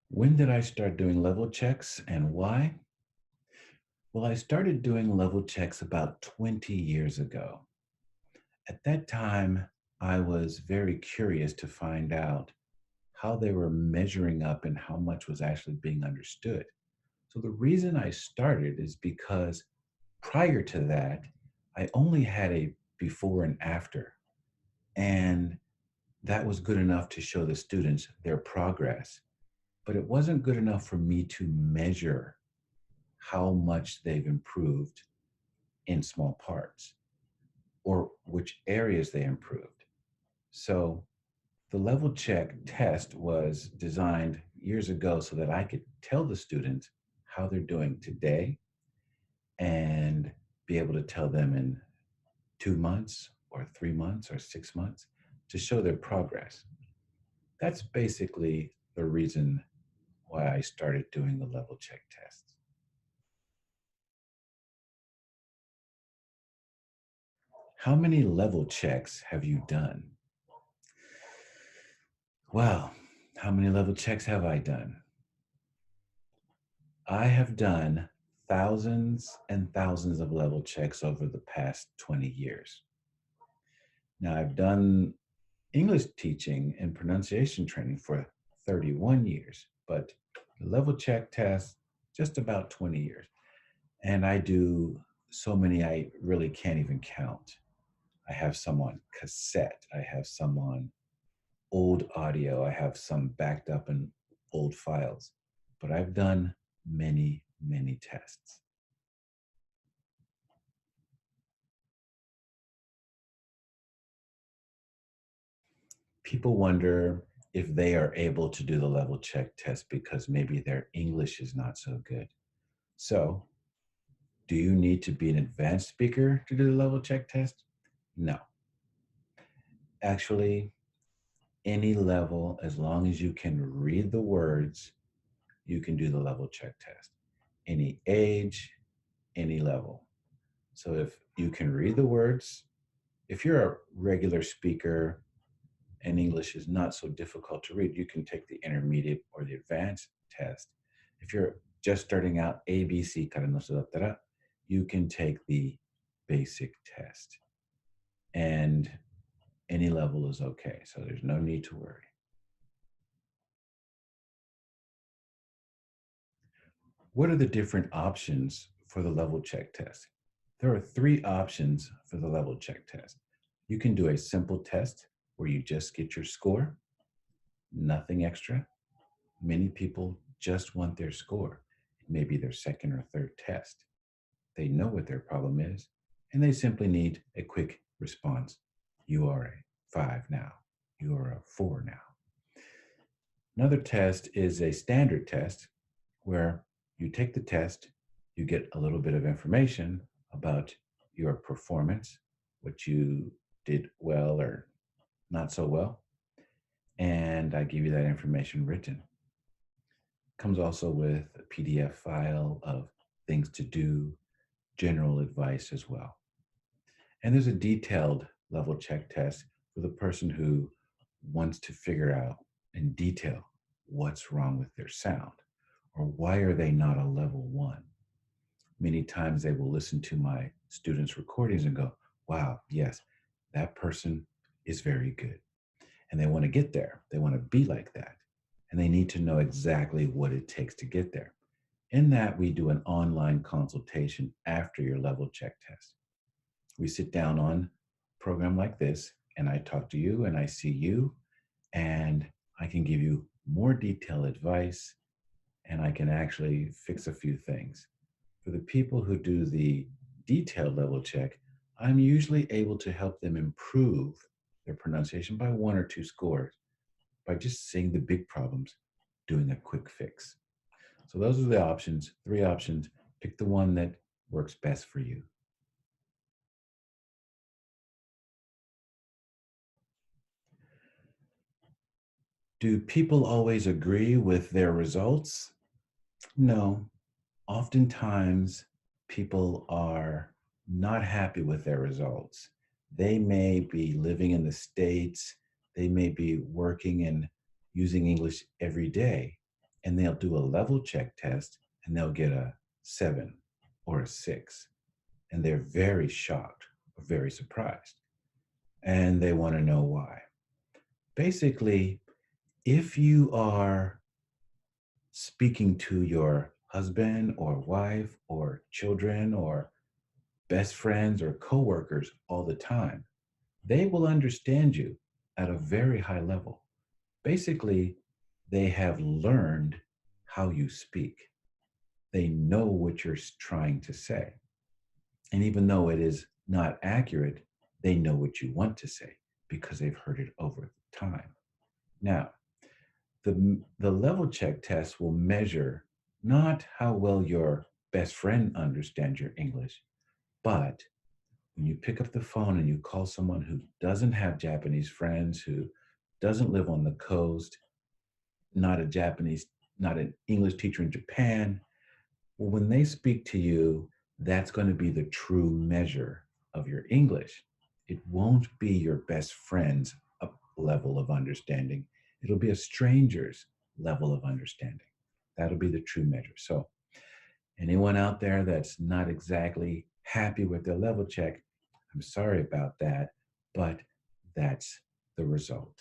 When did I start doing level checks and why? Well, I started doing level checks about 20 years ago. At that time, I was very curious to find out how they were measuring up and how much was actually being understood. So the reason I started is because prior to that, I only had a before and after, and that was good enough to show the students their progress. But it wasn't good enough for me to measure how much they've improved in small parts or which areas they improved. So the level check test was designed years ago so that I could tell the students how they're doing today and be able to tell them in 2 months or 3 months or 6 months to show their progress. That's basically the reason why I started doing the level check tests. How many level checks have you done? Well, how many level checks have I done? I have done thousands and thousands of level checks over the past 20 years. Now, I've done English teaching and pronunciation training for 31 years, but the level check test, just about 20 years. And I do so many I really can't even count. I have some on cassette, I have some on old audio, I have some backed up in old files, but I've done many, many tests. People wonder if they are able to do the level check test because maybe their English is not so good. So, do you need to be an advanced speaker to do the level check test? No. Actually, any level, as long as you can read the words, you can do the level check test. Any age, any level. So if you can read the words, if you're a regular speaker and English is not so difficult to read, you can take the intermediate or the advanced test. If you're just starting out, ABC からの人だったら, you can take the basic test. And any level is okay, so there's no need to worry. What are the different options for the level check test? There are three options for the level check test. You can do a simple test where you just get your score, nothing extra. Many people just want their score. It may be their second or third test. They know what their problem is, and they simply need a quick response. You are a 5 now. You are a 4 now. Another test is a standard test where you take the test, you get a little bit of information about your performance, what you did well or not so well, and I give you that information written. Comes also with a PDF file of things to do, general advice as well. And there's a detailed level check test for the person who wants to figure out in detail what's wrong with their sound or why are they not a level 1. Many times they will listen to my students' recordings and go, wow, yes, that person is very good. And they want to get there. They want to be like that. And they need to know exactly what it takes to get there. In that, we do an online consultation after your level check test. We sit down on a program like this, and I talk to you and I see you, and I can give you more detailed advice, and I can actually fix a few things. For the people who do the detailed level check, I'm usually able to help them improve their pronunciation by 1 or 2 scores by just seeing the big problems, doing a quick fix. So those are the options, 3 options. Pick the one that works best for you. Do people always agree with their results? No. Oftentimes, people are not happy with their results. They may be living in the States, they may be working and using English every day, and they'll do a level check test and they'll get a 7 or a 6. And they're very shocked or very surprised. And they want to know why. Basically, if you are speaking to your husband or wife or children or best friends or coworkers all the time, they will understand you at a very high level. Basically, they have learned how you speak. They know what you're trying to say. And even though it is not accurate, they know what you want to say because they've heard it over time. Now, the level check test will measure not how well your best friend understands your English, but when you pick up the phone and you call someone who doesn't have Japanese friends, who doesn't live on the coast, not an English teacher in Japan, well, when they speak to you, that's going to be the true measure of your English. It won't be your best friend's level of understanding. It'll be a stranger's level of understanding. That'll be the true measure. So anyone out there that's not exactly happy with their level check, I'm sorry about that, but that's the result.